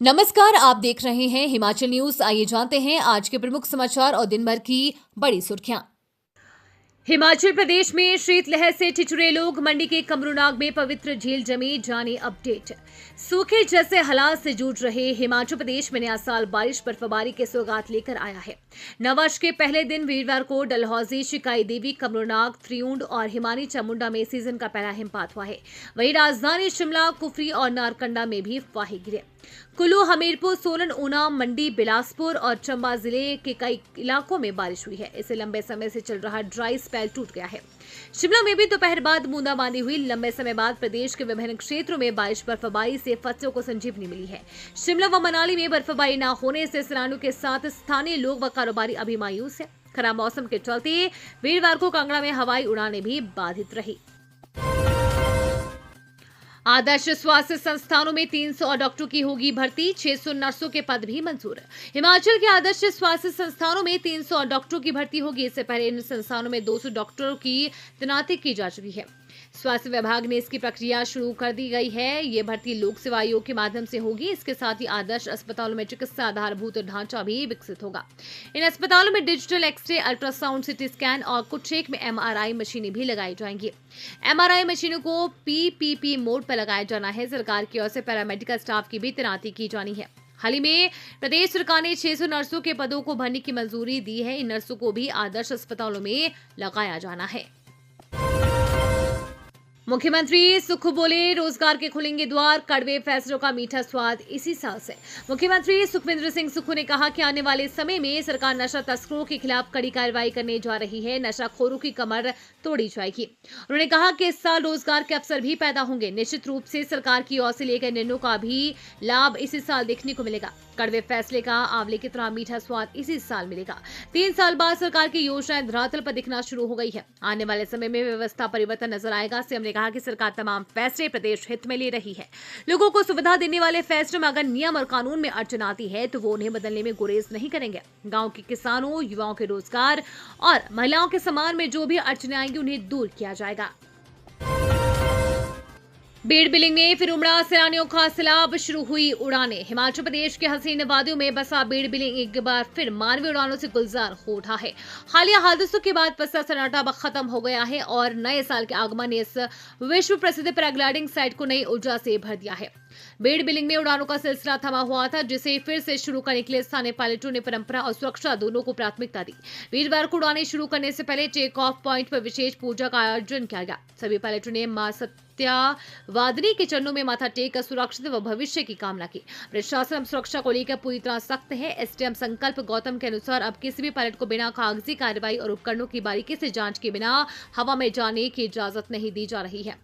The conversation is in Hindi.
नमस्कार, आप देख रहे हैं हिमाचल न्यूज। आइए जानते हैं आज के प्रमुख समाचार और दिन भर की बड़ी सुर्खियां। हिमाचल प्रदेश में शीतलहर से ठिठुरे लोग, मंडी के कमरूनाग में पवित्र झील जमी, जाने अपडेट। सूखे जैसे हालात से जूझ रहे हिमाचल प्रदेश में नया साल बारिश बर्फबारी के सौगात लेकर आया है। नववर्ष के पहले दिन वीरवार को डलहौजी, शिकाई देवी, कमरूनाग, त्रियुंड और हिमानी चामुंडा में सीजन का पहला हिमपात हुआ है। वहीं राजधानी शिमला, कुफरी और नारकंडा में भी फाहे गिरे। कुल्लू, हमीरपुर, सोलन, ऊना, मंडी, बिलासपुर और चंबा जिले के कई इलाकों में बारिश हुई है। इससे लंबे समय से चल रहा ड्राई स्पेल टूट गया है। शिमला में भी दोपहर बाद बूंदाबांदी हुई। लंबे समय बाद प्रदेश के विभिन्न क्षेत्रों में बारिश बर्फबारी से फसलों को संजीवनी मिली है। शिमला व मनाली में बर्फबारी न होने से सैलानियों के साथ स्थानीय लोग व कारोबारी अभी मायूस है। खराब मौसम के चलते वीरवार को कांगड़ा में हवाई उड़ानें भी बाधित रही। आदर्श स्वास्थ्य संस्थानों में 300 डॉक्टरों की होगी भर्ती, 600 नर्सों के पद भी मंजूर। हिमाचल के आदर्श स्वास्थ्य संस्थानों में 300 डॉक्टरों की भर्ती होगी। इससे पहले इन संस्थानों में 200 डॉक्टरों की तैनाती की जा चुकी है। स्वास्थ्य विभाग ने इसकी प्रक्रिया शुरू कर दी गई है। ये भर्ती लोक सेवा आयोग के माध्यम से होगी। इसके साथ ही आदर्श अस्पतालों में चिकित्सा आधारभूत ढांचा भी विकसित होगा। इन अस्पतालों में digital X-ray, ultrasound, CT scan और कुछ एक में MRI मशीनें भी लगाई जाएंगी। MRI मशीनों को PPP मोड पर लगाया जाना है। सरकार की ओर से पैरामेडिकल स्टाफ की भी तैनाती की जानी है। हाल ही में प्रदेश सरकार ने 600 नर्सों के पदों को भरने की मंजूरी दी है। इन नर्सों को भी आदर्श अस्पतालों में लगाया जाना है। मुख्यमंत्री सुक्खू बोले, रोजगार के खुलेंगे द्वार, कड़वे फैसलों का मीठा स्वाद इसी साल से। मुख्यमंत्री सुखविंदर सिंह सुक्खू ने कहा कि आने वाले समय में सरकार नशा तस्करों के खिलाफ कड़ी कार्रवाई करने जा रही है। नशाखोरों की कमर तोड़ी जाएगी। उन्होंने कहा कि इस साल रोजगार के अवसर भी पैदा होंगे। निश्चित रूप से सरकार की ओर से लेकर निर्णयों का भी लाभ इसी साल देखने को मिलेगा। कड़वे फैसले का आंवले की तरह मीठा स्वाद इसी साल मिलेगा। 3 साल बाद सरकार की योजनाएं धरातल पर दिखना शुरू हो गई है। आने वाले समय में व्यवस्था परिवर्तन नजर आएगा। सीएम ने कहा कि सरकार तमाम फैसले प्रदेश हित में ले रही है। लोगों को सुविधा देने वाले फैसलों में अगर नियम और कानून में अड़चन आती है तो वो उन्हें बदलने में गुरेज नहीं करेंगे। गांव के किसानों, युवाओं के रोजगार और महिलाओं के सम्मान में जो भी अड़चनें आएंगी उन्हें दूर किया जाएगा। बीड़ बिलिंग में फिर उमड़ा सैलानियों का सैलाब, शुरू हुई उड़ानें। हिमाचल प्रदेश के हसीन वादियों में बसा बीड़ बिलिंग एक बार फिर मानवीय उड़ानों से गुलजार हो उठा है। हालिया हादसों के बाद फंसा सन्नाटा अब खत्म हो गया है और नए साल के आगमन ने इस विश्व प्रसिद्ध पैराग्लाइडिंग साइट को नई ऊर्जा से भर दिया है। बीड़ बिलिंग में उड़ानों का सिलसिला थमा हुआ था, जिसे फिर से शुरू करने के लिए स्थानीय पायलटों ने परंपरा और सुरक्षा दोनों को प्राथमिकता दी। वीरवार को उड़ानें शुरू करने से पहले टेक ऑफ पॉइंट पर विशेष पूजा का आयोजन किया गया। सभी पायलटों ने मां वादनी के चरणों में माथा टेक कर सुरक्षित व भविष्य की कामना की। प्रशासन सुरक्षा को लेकर पूरी तरह सख्त है। SDM संकल्प गौतम के अनुसार अब किसी भी पायलट को बिना कागजी कार्रवाई और उपकरणों की बारीकी से जांच के बिना हवा में जाने की इजाजत नहीं दी जा रही है।